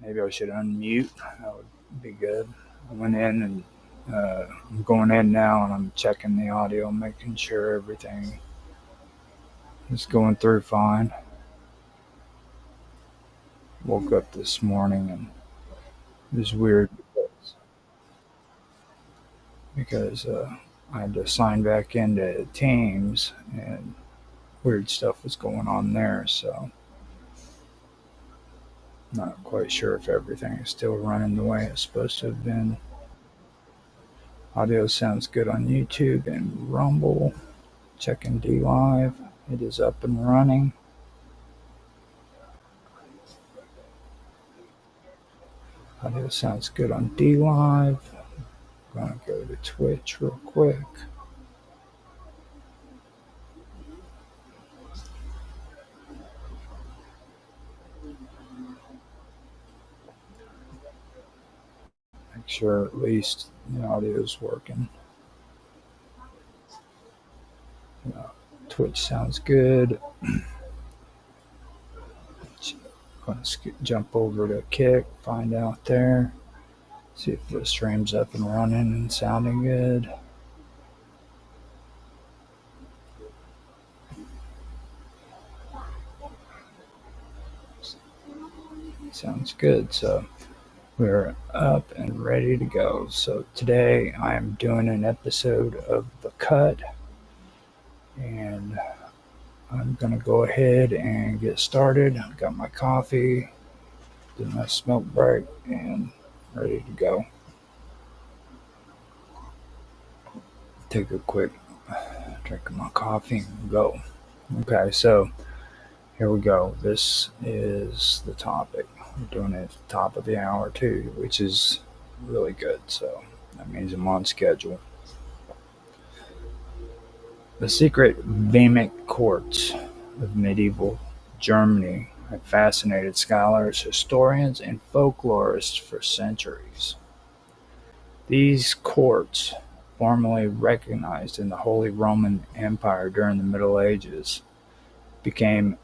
Maybe I should unmute. That would be good. I went in and I'm going in now and I'm checking the audio, making sure everything is going through fine. Woke up this morning and it was weird because I had to sign back into Teams and weird stuff was going on there. So not quite sure if everything is still running the way it's supposed to have been. Audio sounds good on YouTube and Rumble. Checking D Live. It is up and running. Audio sounds good on D Live. I'm gonna go to Twitch real quick. Make sure at least the audio is working. Twitch sounds good. Gonna jump over to Kick, find out there. See if the stream's up and running and sounding good. Sounds good. So we're up and ready to go. So today I am doing an episode of The Cut, and I'm gonna go ahead and get started. I got my coffee, did my smoke break, and ready to go. Take a quick drink of my coffee and go. Okay, so here we go. This is the topic. We're doing it at the top of the hour too, which is really good. So that means I'm on schedule. The secret Vehement courts of medieval Germany have fascinated scholars, historians, and folklorists for centuries. These courts, formerly recognized in the Holy Roman Empire during the Middle Ages, became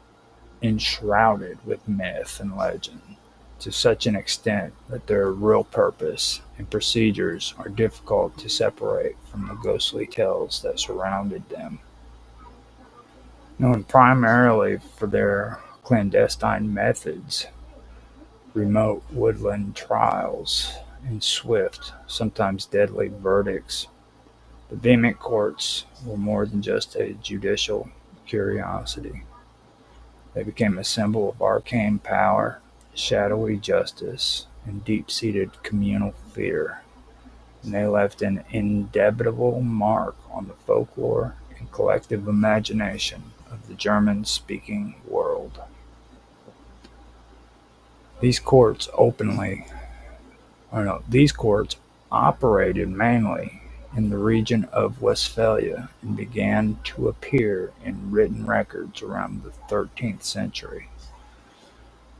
enshrouded with myth and legend to such an extent that their real purpose and procedures are difficult to separate from the ghostly tales that surrounded them. Known primarily for their clandestine methods, remote woodland trials, and swift, sometimes deadly verdicts, the Vehement courts were more than just a judicial curiosity. They became a symbol of arcane power, shadowy justice, and deep-seated communal fear, and they left an indelible mark on the folklore and collective imagination of the German-speaking world. These courts these courts operated mainly in the region of Westphalia and began to appear in written records around the 13th century.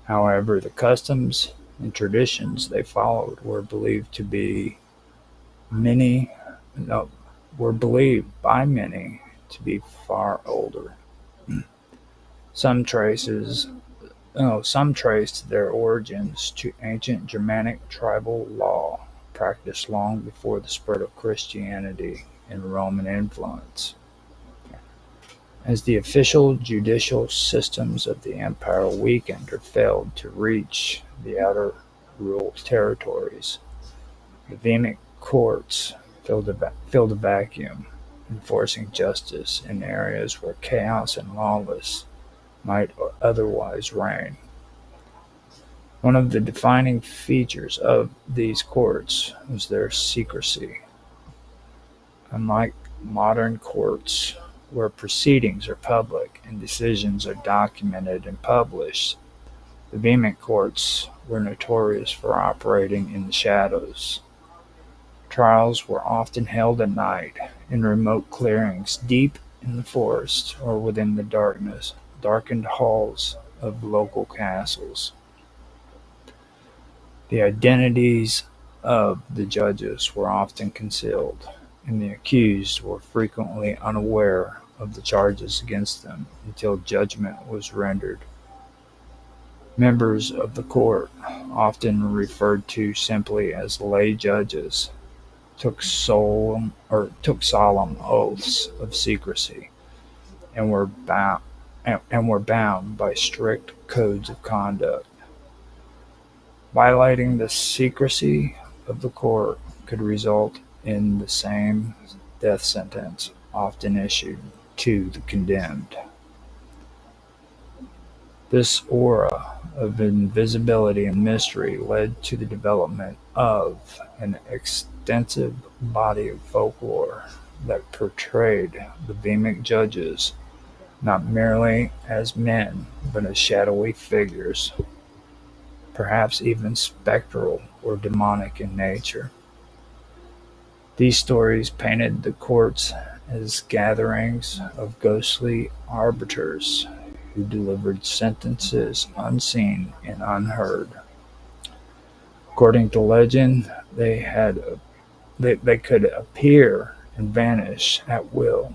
However, the customs and traditions they followed many no, were believed by many to be far older. Some traces some traced their origins to ancient Germanic tribal law, practiced long before the spread of Christianity and Roman influence. As the official judicial systems of the empire weakened or failed to reach the outer rural territories, the Vehement courts filled a vacuum, enforcing justice in areas where chaos and lawlessness might otherwise reign. One of the defining features of these courts was their secrecy. Unlike modern courts, where proceedings are public and decisions are documented and published, the Vehement courts were notorious for operating in the shadows. Trials were often held at night in remote clearings deep in the forest or within the darkened halls of local castles. The identities of the judges were often concealed, and the accused were frequently unaware of the charges against them until judgment was rendered. Members of the court, often referred to simply as lay judges, took solemn oaths of secrecy and were bound by strict codes of conduct. Violating the secrecy of the court could result in the same death sentence often issued to the condemned. This aura of invisibility and mystery led to the development of an extensive body of folklore that portrayed the vehement judges not merely as men, but as shadowy figures, perhaps even spectral or demonic in nature. These stories painted the courts as gatherings of ghostly arbiters who delivered sentences unseen and unheard. According to legend, they could appear and vanish at will,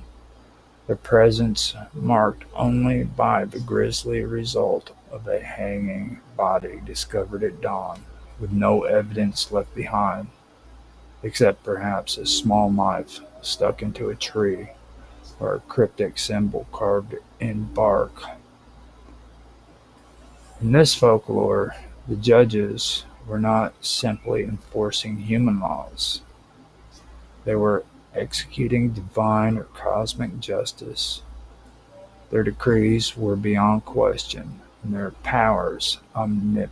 their presence marked only by the grisly result of a hanging body discovered at dawn, with no evidence left behind, except perhaps a small knife stuck into a tree or a cryptic symbol carved in bark. In this folklore, the judges were not simply enforcing human laws, they were executing divine or cosmic justice. Their decrees were beyond question, and their powers omnipresent,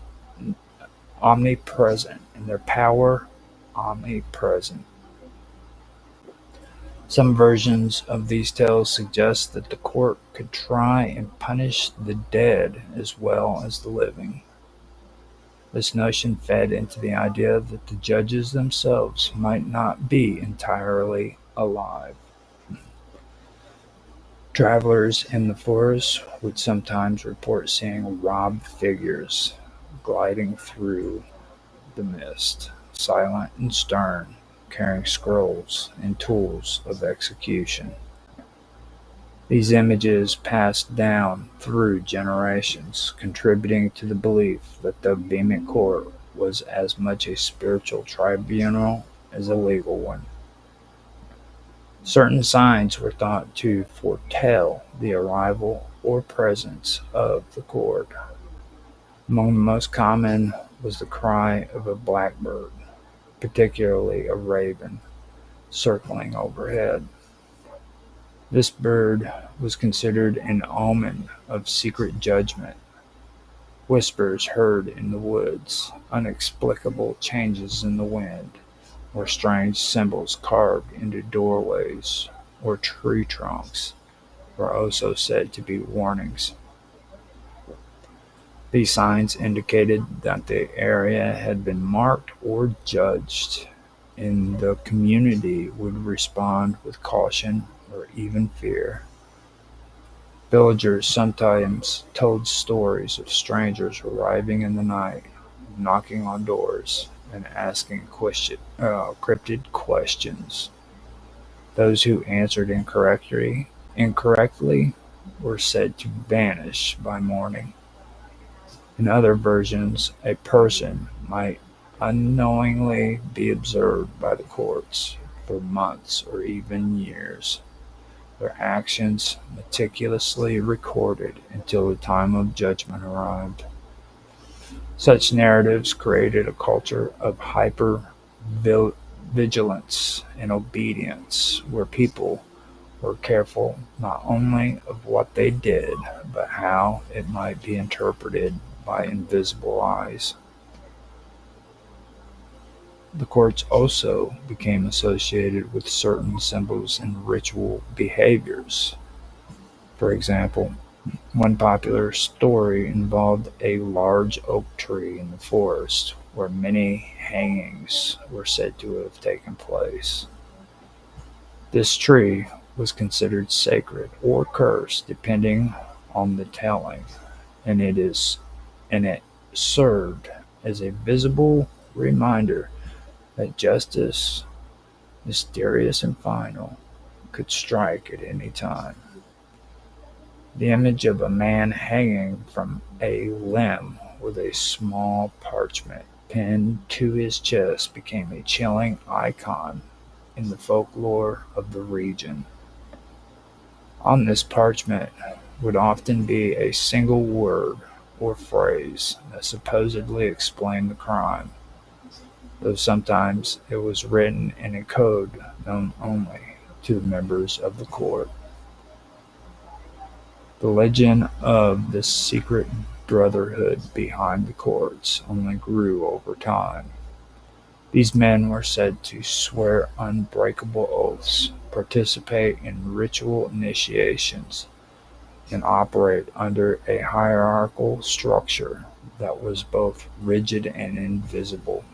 and their power omnipresent. Some versions of these tales suggest that the court could try and punish the dead as well as the living. This notion fed into the idea that the judges themselves might not be entirely alive. Travelers in the forest would sometimes report seeing robbed figures gliding through the mist, silent and stern, carrying scrolls and tools of execution. These images passed down through generations, contributing to the belief that the vehement court was as much a spiritual tribunal as a legal one. Certain signs were thought to foretell the arrival or presence of the court. Among the most common was the cry of a blackbird, particularly a raven, circling overhead. This bird was considered an omen of secret judgment. Whispers heard in the woods, inexplicable changes in the wind, or strange symbols carved into doorways or tree trunks were also said to be warnings. These signs indicated that the area had been marked or judged, and the community would respond with caution or even fear. Villagers sometimes told stories of strangers arriving in the night, knocking on doors, and asking cryptid questions. Those who answered incorrectly were said to vanish by morning. In other versions, a person might unknowingly be observed by the courts for months or even years, their actions meticulously recorded until the time of judgment arrived. Such narratives created a culture of hyper-vigilance and obedience, where people were careful not only of what they did, but how it might be interpreted by invisible eyes. The courts also became associated with certain symbols and ritual behaviors. For example, one popular story involved a large oak tree in the forest where many hangings were said to have taken place. This tree was considered sacred or cursed depending on the telling, and it served as a visible reminder that justice, mysterious and final, could strike at any time. The image of a man hanging from a limb with a small parchment pinned to his chest became a chilling icon in the folklore of the region. On this parchment would often be a single word or phrase that supposedly explained the crime, though sometimes it was written in a code known only to the members of the court. The legend of the secret brotherhood behind the courts only grew over time. These men were said to swear unbreakable oaths, participate in ritual initiations, and operate under a hierarchical structure that was both rigid and invisible.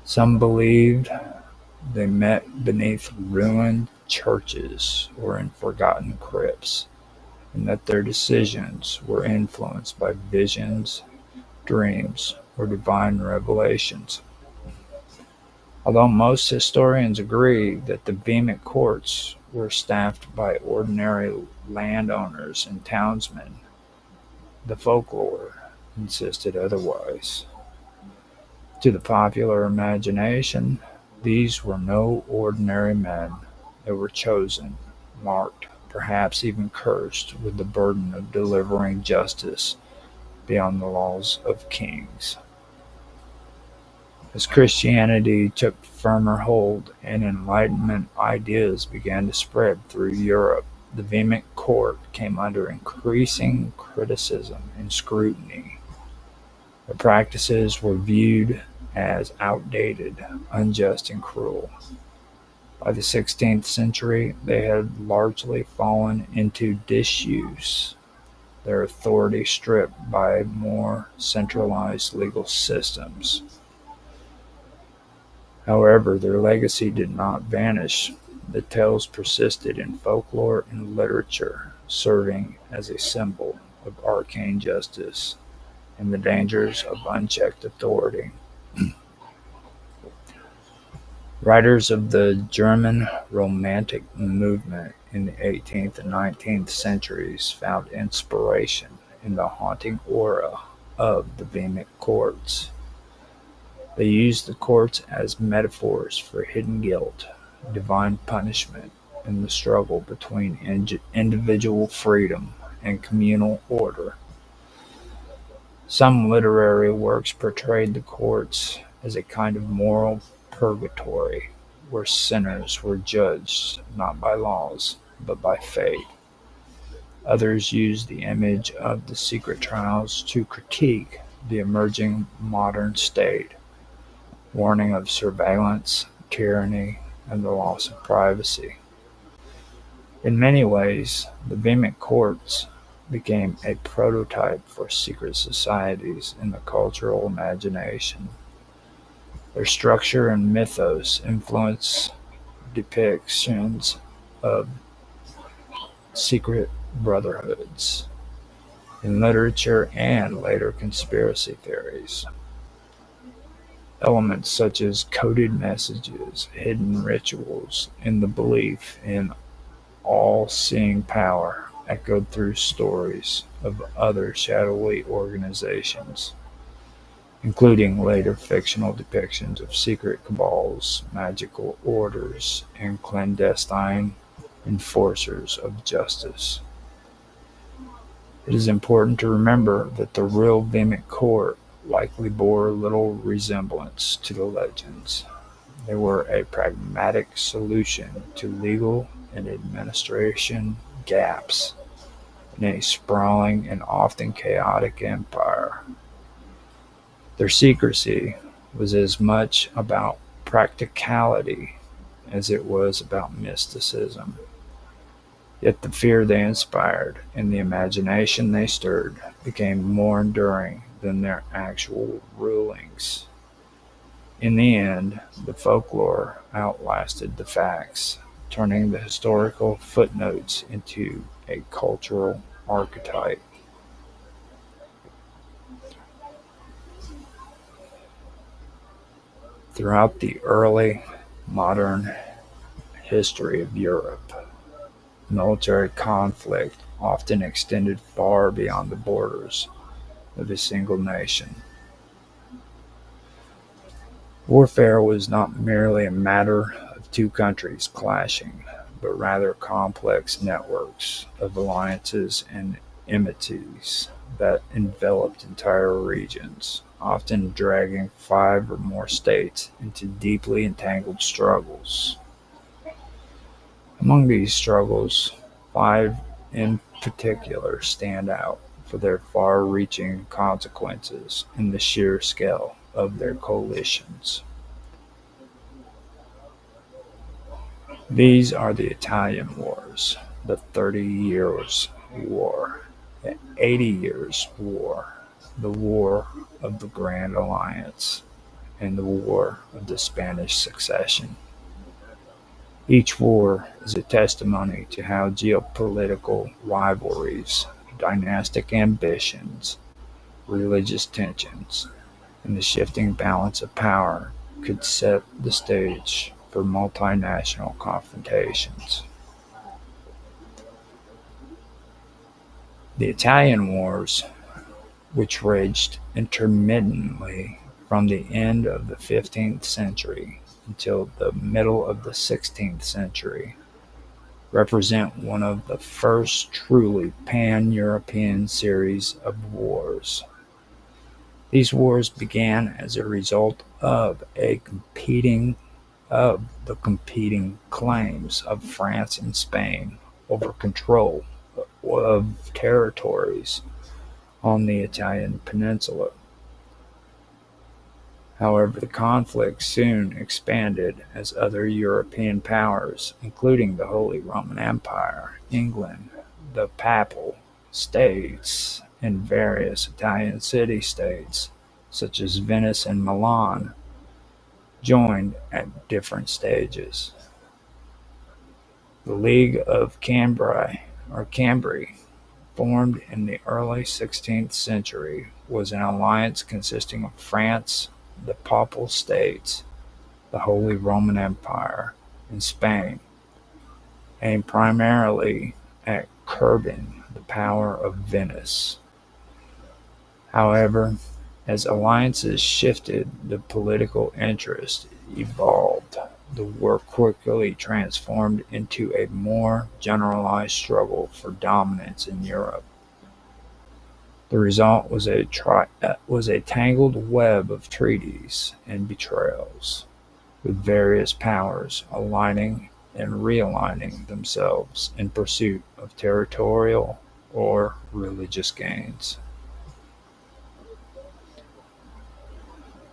Some believed they met beneath ruined churches or in forgotten crypts, and that their decisions were influenced by visions, dreams, or divine revelations. Although most historians agree that the Vehement courts were staffed by ordinary landowners and townsmen, the folklore insisted otherwise. To the popular imagination, these were no ordinary men. They were chosen, marked, perhaps even cursed with the burden of delivering justice beyond the laws of kings. As Christianity took firmer hold and Enlightenment ideas began to spread through Europe, the Vehement court came under increasing criticism and scrutiny. Their practices were viewed as outdated, unjust, and cruel. By the 16th century, they had largely fallen into disuse, their authority stripped by more centralized legal systems. However, their legacy did not vanish. The tales persisted in folklore and literature, serving as a symbol of arcane justice and the dangers of unchecked authority. Writers of the German Romantic movement in the 18th and 19th centuries found inspiration in the haunting aura of the Vehement courts. They used the courts as metaphors for hidden guilt, divine punishment, and the struggle between individual freedom and communal order. Some literary works portrayed the courts as a kind of moral purgatory, where sinners were judged not by laws, but by fate. Others used the image of the secret trials to critique the emerging modern state, warning of surveillance, tyranny, and the loss of privacy. In many ways, the Vehement courts became a prototype for secret societies in the cultural imagination. Their structure and mythos influence depictions of secret brotherhoods in literature and later conspiracy theories. Elements such as coded messages, hidden rituals, and the belief in all-seeing power echoed through stories of other shadowy organizations, including later fictional depictions of secret cabals, magical orders, and clandestine enforcers of justice. It is important to remember that the real Vehement court likely bore little resemblance to the legends. They were a pragmatic solution to legal and administration gaps in a sprawling and often chaotic empire. Their secrecy was as much about practicality as it was about mysticism. Yet the fear they inspired and the imagination they stirred became more enduring than their actual rulings. In the end, the folklore outlasted the facts, turning the historical footnotes into a cultural archetype. Throughout the early modern history of Europe, military conflict often extended far beyond the borders of a single nation. Warfare was not merely a matter of two countries clashing, but rather complex networks of alliances and enmities that enveloped entire regions, often dragging five or more states into deeply entangled struggles. Among these struggles, five in particular stand out for their far-reaching consequences and the sheer scale of their coalitions. These are the Italian Wars, the 30 Years' War, the 80 Years' War, the War of the Grand Alliance, and the War of the Spanish Succession. Each war is a testimony to how geopolitical rivalries, dynastic ambitions, religious tensions, and the shifting balance of power could set the stage for multinational confrontations. The Italian Wars, which raged intermittently from the end of the 15th century until the middle of the 16th century, represent one of the first truly pan-European series of wars. These wars began as a result of the competing claims of France and Spain over control of territories on the Italian peninsula. However, the conflict soon expanded as other European powers, including the Holy Roman Empire, England, the Papal States, and various Italian city-states, such as Venice and Milan, joined at different stages. The League of Cambrai, formed in the early 16th century, was an alliance consisting of France, the Papal States, the Holy Roman Empire, and Spain, aimed primarily at curbing the power of Venice. However, as alliances shifted, the political interest evolved. The war quickly transformed into a more generalized struggle for dominance in Europe. The result was a tangled web of treaties and betrayals, with various powers aligning and realigning themselves in pursuit of territorial or religious gains.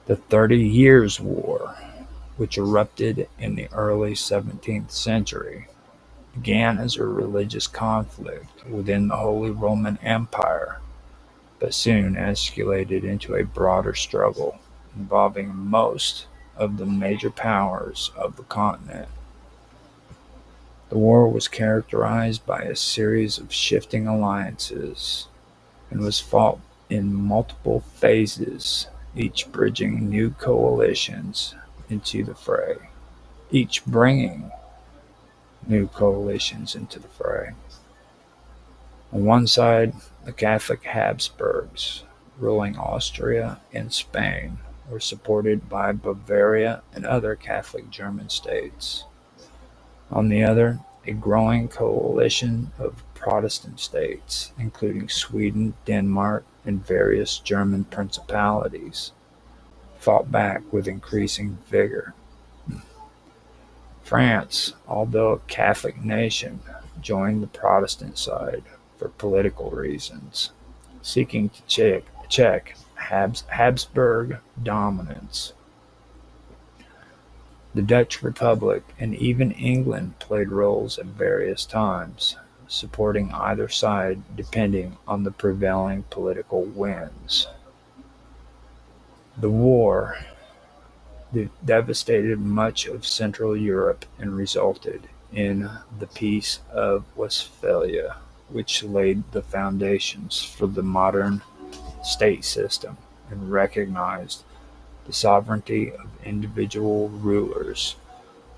The 30 Years' War, which erupted in the early 17th century, began as a religious conflict within the Holy Roman Empire, but soon escalated into a broader struggle involving most of the major powers of the continent. The war was characterized by a series of shifting alliances and was fought in multiple phases, each bridging new coalitions into the fray, each bringing new coalitions into the fray. On one side, the Catholic Habsburgs, ruling Austria and Spain, were supported by Bavaria and other Catholic German states. On the other, a growing coalition of Protestant states, including Sweden, Denmark, and various German principalities, fought back with increasing vigor. France, although a Catholic nation, joined the Protestant side for political reasons, seeking to check Habsburg dominance. The Dutch Republic and even England played roles at various times, supporting either side depending on the prevailing political winds. The war devastated much of Central Europe and resulted in the Peace of Westphalia, which laid the foundations for the modern state system and recognized the sovereignty of individual rulers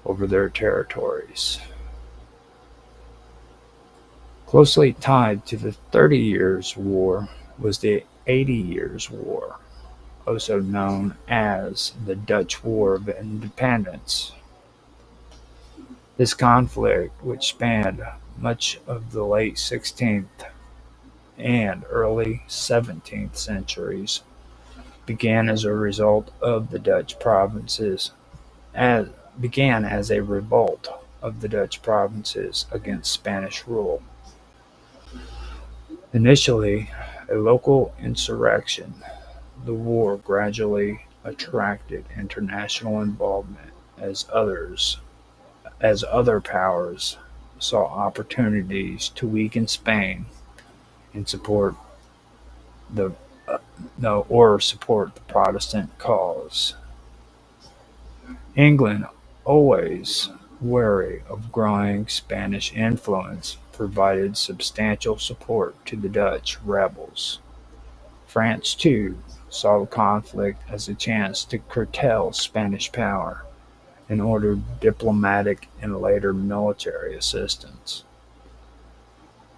over their territories. Closely tied to the 30 Years' War was the 80 Years' War, also known as the Dutch War of Independence. This conflict, which spanned much of the late 16th and early 17th centuries, began as a result of the Dutch provinces as began as a revolt of the Dutch provinces against Spanish rule. Initially a local insurrection, the war gradually attracted international involvement as other powers saw opportunities to weaken Spain and the support the Protestant cause. England, always wary of growing Spanish influence, provided substantial support to the Dutch rebels. France, too, saw the conflict as a chance to curtail Spanish power and ordered diplomatic and later military assistance.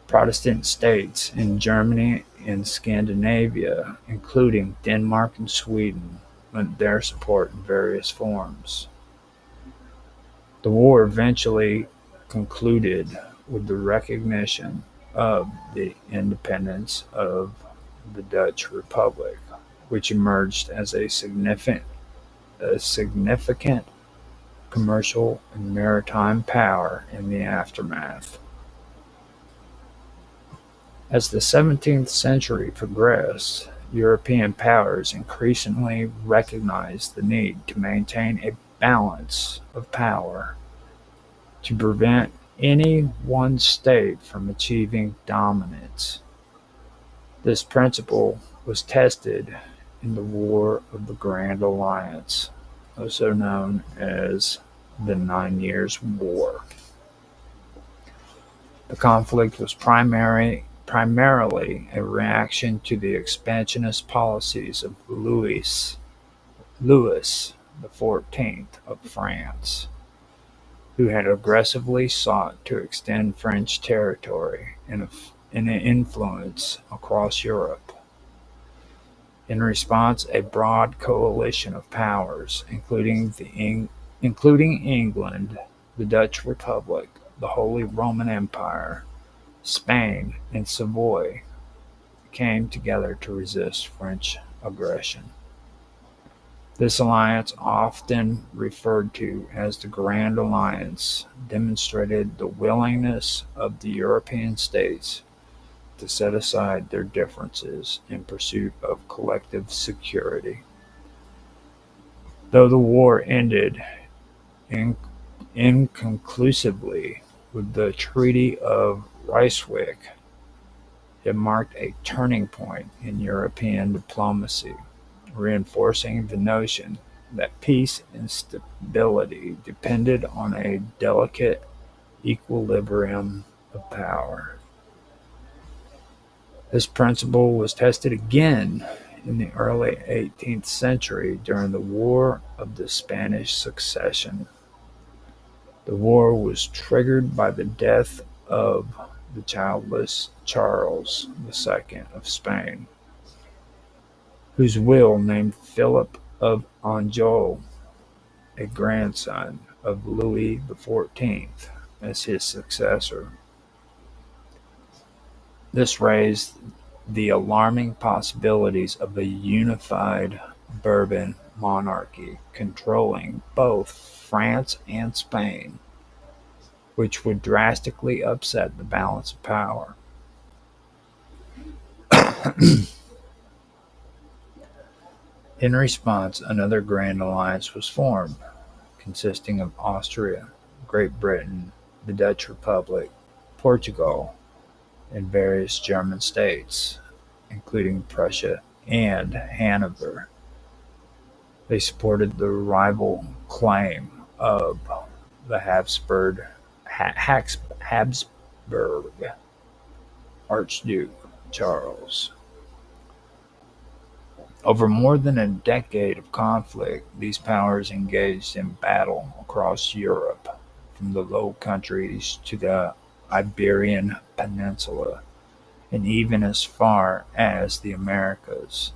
Protestant states in Germany and Scandinavia, including Denmark and Sweden, lent their support in various forms. The war eventually concluded with the recognition of the independence of the Dutch Republic, which emerged as a significant commercial and maritime power in the aftermath. As the 17th century progressed, European powers increasingly recognized the need to maintain a balance of power to prevent any one state from achieving dominance. This principle was tested in the War of the Grand Alliance, also known as the 9 Years' War. The conflict was primarily a reaction to the expansionist policies of Louis XIV of France, who had aggressively sought to extend French territory and influence across Europe. In response, a broad coalition of powers, including England, the Dutch Republic, the Holy Roman Empire, Spain, and Savoy, came together to resist French aggression. This alliance, often referred to as the Grand Alliance, demonstrated the willingness of the European states to set aside their differences in pursuit of collective security. Though the war ended inconclusively with the Treaty of Ryswick, it marked a turning point in European diplomacy, reinforcing the notion that peace and stability depended on a delicate equilibrium of power. This principle was tested again in the early 18th century during the War of the Spanish Succession. The war was triggered by the death of the childless Charles II of Spain, whose will named Philip of Anjou, a grandson of Louis XIV, as his successor. This raised the alarming possibilities of a unified Bourbon monarchy controlling both France and Spain, which would drastically upset the balance of power. In response, another Grand Alliance was formed, consisting of Austria, Great Britain, the Dutch Republic, Portugal, and various German states, including Prussia and Hanover. They supported the rival claim of the Habsburg Archduke Charles. Over more than a decade of conflict, these powers engaged in battle across Europe, from the Low Countries to the Iberian Peninsula, and even as far as the Americas.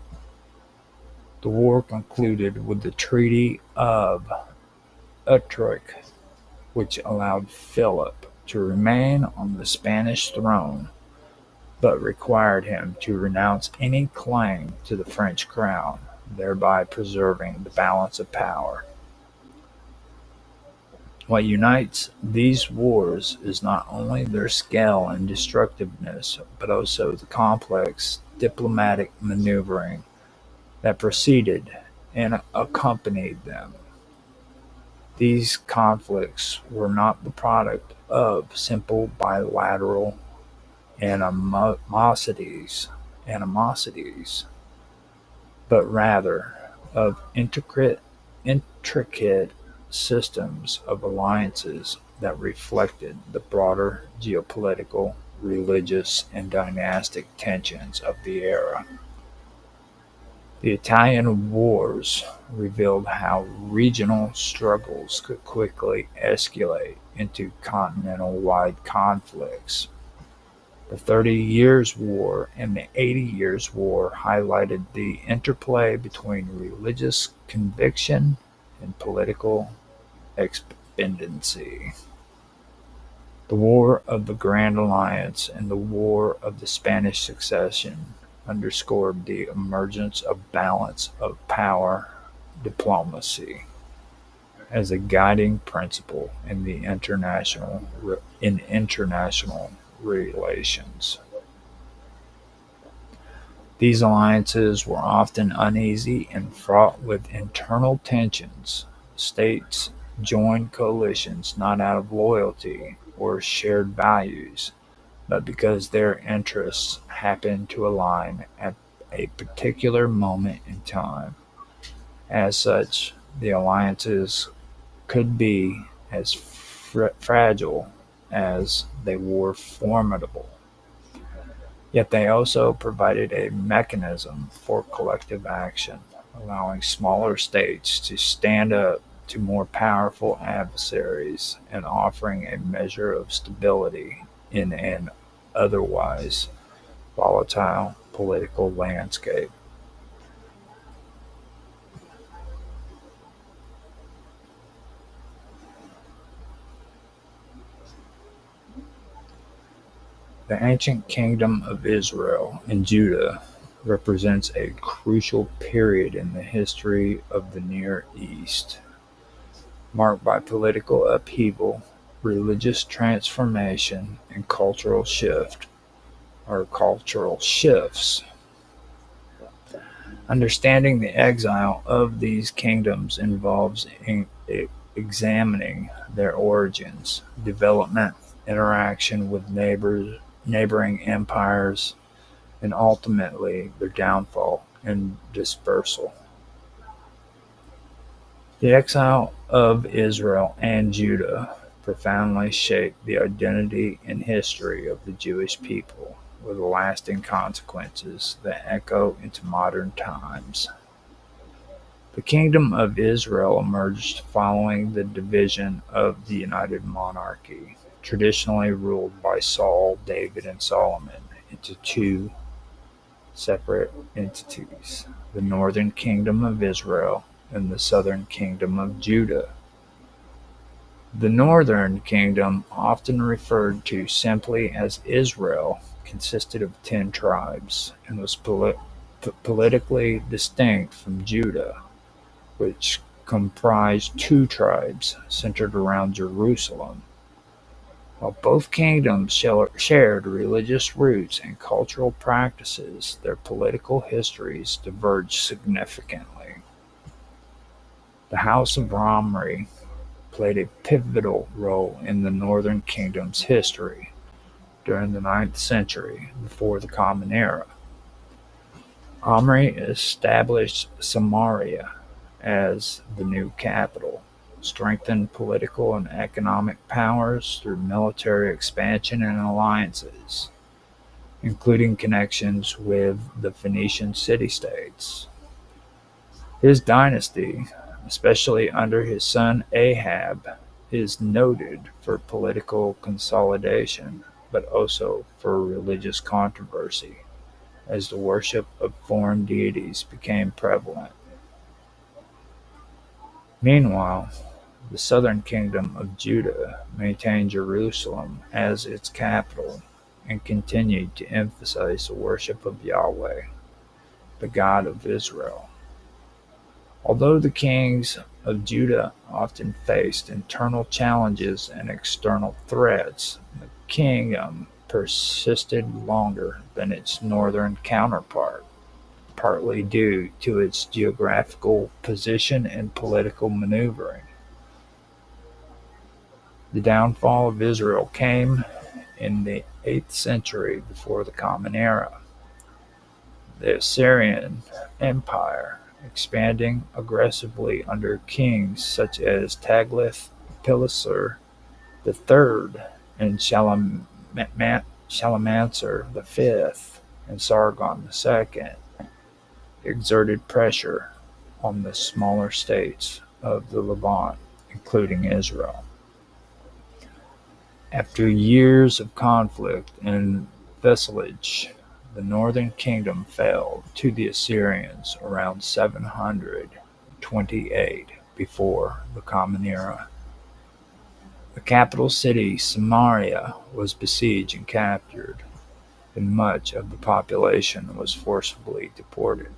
The war concluded with the Treaty of Utrecht, which allowed Philip to remain on the Spanish throne, but required him to renounce any claim to the French crown, thereby preserving the balance of power. What unites these wars is not only their scale and destructiveness, but also the complex diplomatic maneuvering that preceded and accompanied them. These conflicts were not the product of simple bilateral animosities, but rather of intricate systems of alliances that reflected the broader geopolitical, religious, and dynastic tensions of the era. The Italian Wars revealed how regional struggles could quickly escalate into continental-wide conflicts. The Thirty Years' War and the 80 Years' War highlighted the interplay between religious conviction and political expediency. The War of the Grand Alliance and the War of the Spanish Succession underscored the emergence of balance of power diplomacy as a guiding principle in international relations. These alliances were often uneasy and fraught with internal tensions. States joined coalitions not out of loyalty or shared values, but because their interests happened to align at a particular moment in time. As such, the alliances could be as fragile as they were formidable. Yet they also provided a mechanism for collective action, allowing smaller states to stand up to more powerful adversaries and offering a measure of stability in an otherwise volatile political landscape. The ancient kingdom of Israel and Judah represents a crucial period in the history of the Near East, marked by political upheaval, religious transformation, and cultural shifts. Understanding the exile of these kingdoms involves examining their origins, development, interaction with neighboring empires, and ultimately their downfall and dispersal. The exile of Israel and Judah profoundly shaped the identity and history of the Jewish people, with lasting consequences that echo into modern times. The Kingdom of Israel emerged following the division of the United Monarchy, traditionally ruled by Saul, David, and Solomon, into two separate entities: the Northern Kingdom of Israel and the Southern Kingdom of Judah. The Northern Kingdom, often referred to simply as Israel, consisted of 10 tribes and was politically distinct from Judah, which comprised two tribes centered around Jerusalem. While both kingdoms shared religious roots and cultural practices, their political histories diverged significantly. The House of Omri played a pivotal role in the Northern Kingdom's history during the 9th century before the Common Era. Omri established Samaria as the new capital, strengthened political and economic powers through military expansion and alliances, including connections with the Phoenician city-states. His dynasty, especially under his son Ahab, is noted for political consolidation, but also for religious controversy, as the worship of foreign deities became prevalent. Meanwhile, the southern kingdom of Judah maintained Jerusalem as its capital and continued to emphasize the worship of Yahweh, the God of Israel. Although the kings of Judah often faced internal challenges and external threats, the kingdom persisted longer than its northern counterpart, partly due to its geographical position and political maneuvering. The downfall of Israel came in the 8th century before the Common Era. The Assyrian Empire, expanding aggressively under kings such as Tiglath-Pileser III and Shalmaneser V and Sargon II, exerted pressure on the smaller states of the Levant, including Israel. After years of conflict and vassalage, the northern kingdom fell to the Assyrians around 728 before the Common Era. The capital city, Samaria, was besieged and captured, and much of the population was forcibly deported.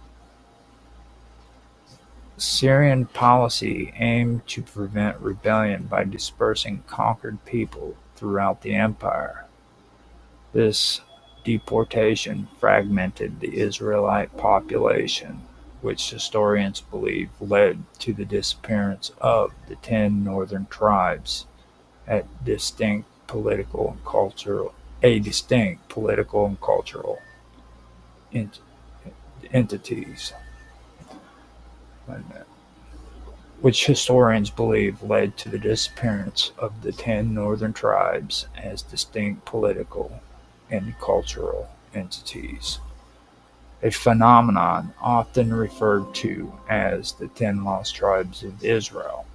Syrian policy aimed to prevent rebellion by dispersing conquered people throughout the empire. This deportation fragmented the Israelite population, which historians believe led to the disappearance of the 10 northern tribes at distinct political and cultural entities. Which historians believe led to the disappearance of the 10 northern tribes as distinct political and cultural entities, a phenomenon often referred to as the 10 lost tribes of Israel.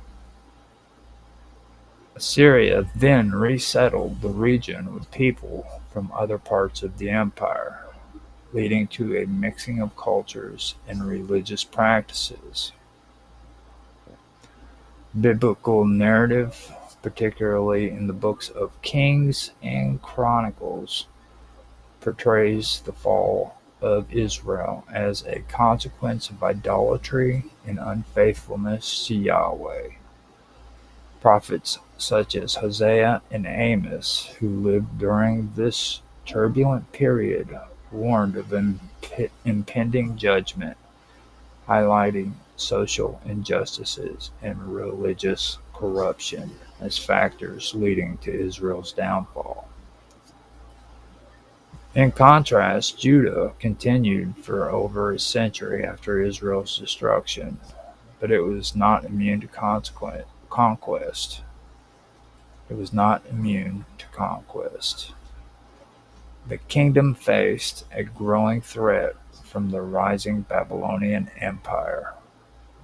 Assyria then resettled the region with people from other parts of the empire, leading to a mixing of cultures and religious practices. Biblical narrative, particularly in the books of Kings and Chronicles, portrays the fall of Israel as a consequence of idolatry and unfaithfulness to Yahweh. Prophets such as Hosea and Amos, who lived during this turbulent period, warned of impending judgment, highlighting social injustices and religious corruption as factors leading to Israel's downfall. In contrast, Judah continued for over a century after Israel's destruction, but it was not immune to conquest. It was not immune to conquest. The kingdom faced a growing threat from the rising Babylonian Empire,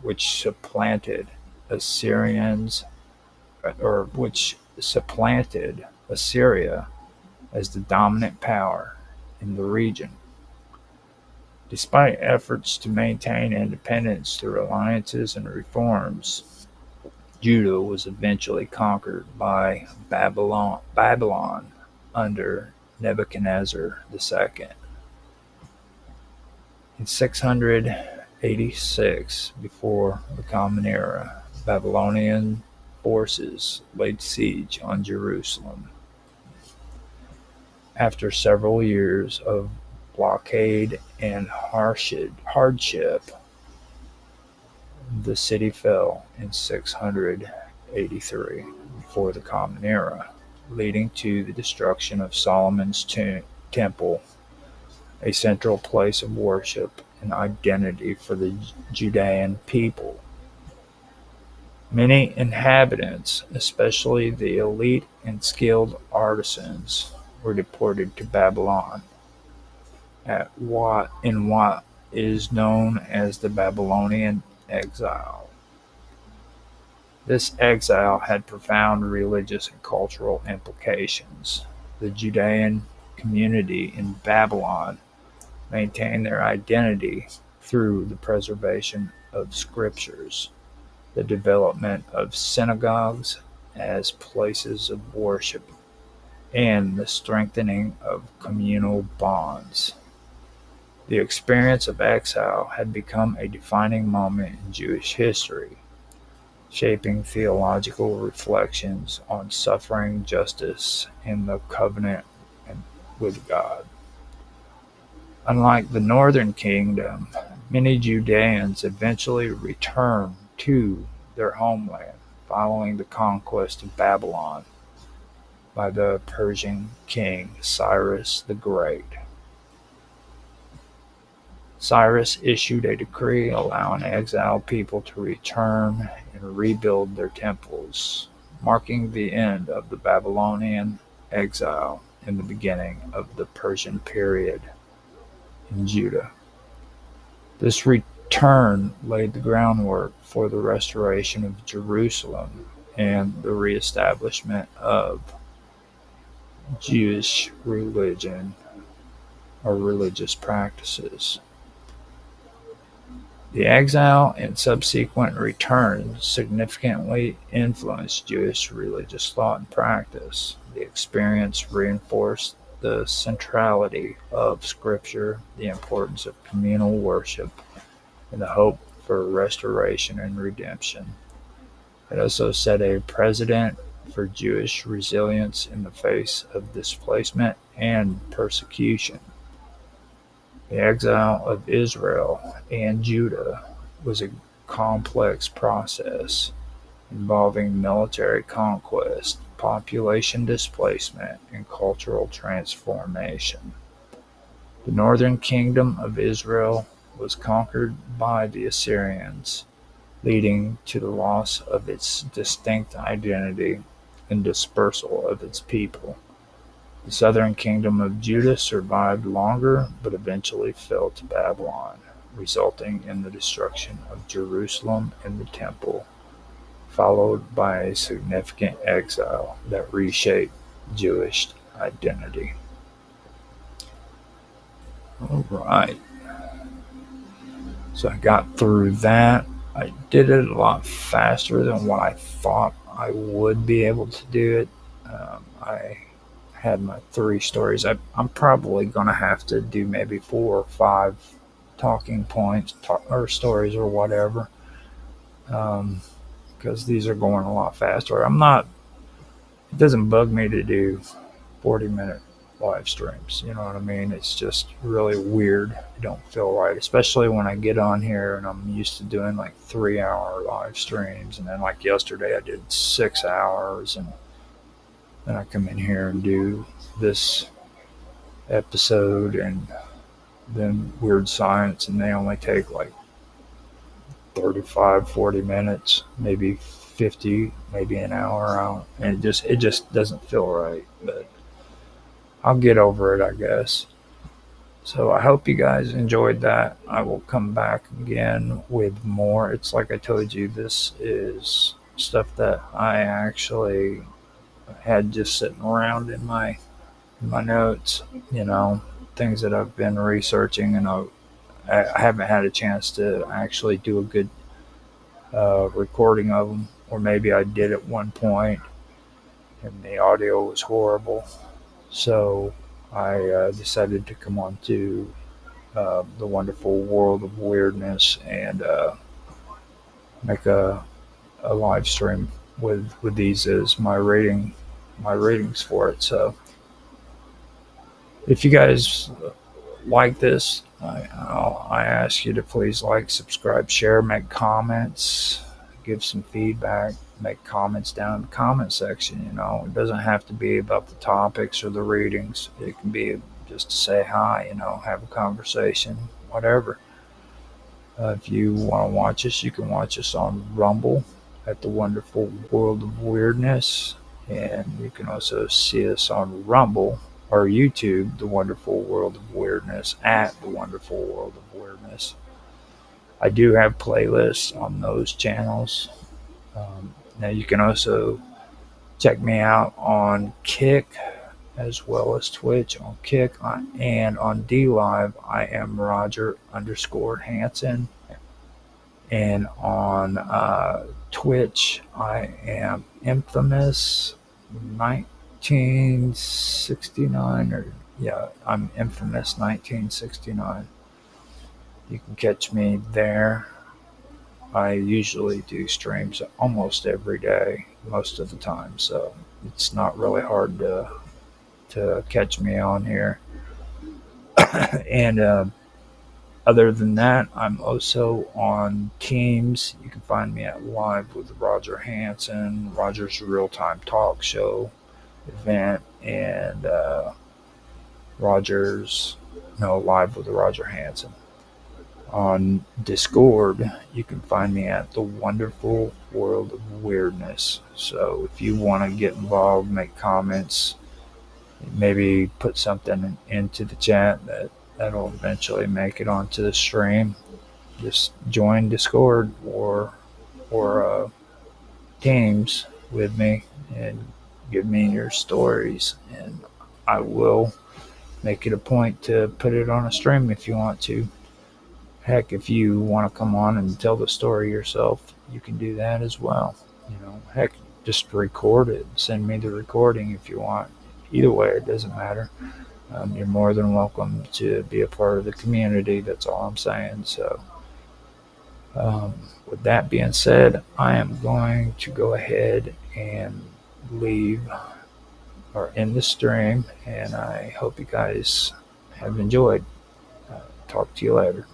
which supplanted Assyria as the dominant power in the region. Despite efforts to maintain independence through alliances and reforms, Judah was eventually conquered by Babylon under Nebuchadnezzar II. In 686 before the Common Era, Babylonian forces laid siege on Jerusalem. After several years of blockade and hardship, the city fell in 683 before the Common Era, leading to the destruction of Solomon's temple, a central place of worship and identity for the Judean people. Many inhabitants, especially the elite and skilled artisans, were deported to Babylon in what is known as the Babylonian exile. This exile had profound religious and cultural implications. The Judean community in Babylon maintained their identity through the preservation of scriptures, the development of synagogues as places of worship, and the strengthening of communal bonds. The experience of exile had become a defining moment in Jewish history, shaping theological reflections on suffering, justice, and the covenant with God. Unlike the northern kingdom, many Judeans eventually returned to their homeland following the conquest of Babylon by the Persian king Cyrus the Great. Cyrus issued a decree allowing exiled people to return and rebuild their temples, marking the end of the Babylonian exile and the beginning of the Persian period in Judah. This return laid the groundwork for the restoration of Jerusalem and the reestablishment of Jewish religion or religious practices. The exile and subsequent return significantly influenced Jewish religious thought and practice. The experience reinforced the centrality of Scripture, the importance of communal worship, and the hope for restoration and redemption. It also set a precedent for Jewish resilience in the face of displacement and persecution. The exile of Israel and Judah was a complex process involving military conquest, population displacement, and cultural transformation. The northern kingdom of Israel was conquered by the Assyrians, leading to the loss of its distinct identity and dispersal of its people. The southern kingdom of Judah survived longer, but eventually fell to Babylon, resulting in the destruction of Jerusalem and the temple, followed by a significant exile that reshaped Jewish identity. All right. So I got through that. I did it a lot faster than what I thought I would be able to do it. I had my 3 stories. I'm probably going to have to do maybe 4 or 5 talking points or stories or whatever, because these are going a lot faster. It doesn't bug me to do 40-minute live streams. You know what I mean? It's just really weird. It don't feel right, especially when I get on here and I'm used to doing like 3-hour live streams. And then like yesterday I did 6 hours, and then I come in here and do this episode and then Weird Science, and they only take like 35, 40 minutes, maybe 50, maybe an hour out. And it just doesn't feel right, but I'll get over it, I guess. So I hope you guys enjoyed that. I will come back again with more. It's like I told you, this is stuff that I actually had just sitting around in my notes, things that I've been researching, and I haven't had a chance to actually do a good recording of them, or maybe I did at one point and the audio was horrible. So I decided to come on to the wonderful world of weirdness and make a live stream with these as my ratings for it. So if you guys like this, I ask you to please like, subscribe, share, make comments, give some feedback, make comments down in the comment section. It doesn't have to be about the topics or the readings. It can be just to say hi, have a conversation, whatever. If you want to watch us, you can watch us on Rumble at the Wonderful World of Weirdness, and you can also see us on Rumble or YouTube, The Wonderful World of Weirdness, at The Wonderful World of Weirdness. I do have playlists on those channels. Now you can also check me out on Kick as well as Twitch. On Kick and on D Live, I am Roger underscore Hanson. And on Twitch, I am Infamous 1969, or yeah, I'm Infamous 1969. You can catch me there. I usually do streams almost every day, most of the time, so it's not really hard to catch me on here. And other than that, I'm also on Teams. You can find me at Live with Roger Hanson, Roger's Real Time Talk Show event, and Roger's no Live with Roger Hanson. On Discord, you can find me at The Wonderful World of Weirdness. So if you want to get involved, make comments, maybe put something into the chat that'll eventually make it onto the stream, just join Discord or Teams with me and give me your stories, and I will make it a point to put it on a stream if you want to. Heck, if you want to come on and tell the story yourself, you can do that as well. Heck, just record it. Send me the recording if you want. Either way, it doesn't matter. You're more than welcome to be a part of the community. That's all I'm saying. So, with that being said, I am going to go ahead and leave or end the stream, and I hope you guys have enjoyed. Talk to you later.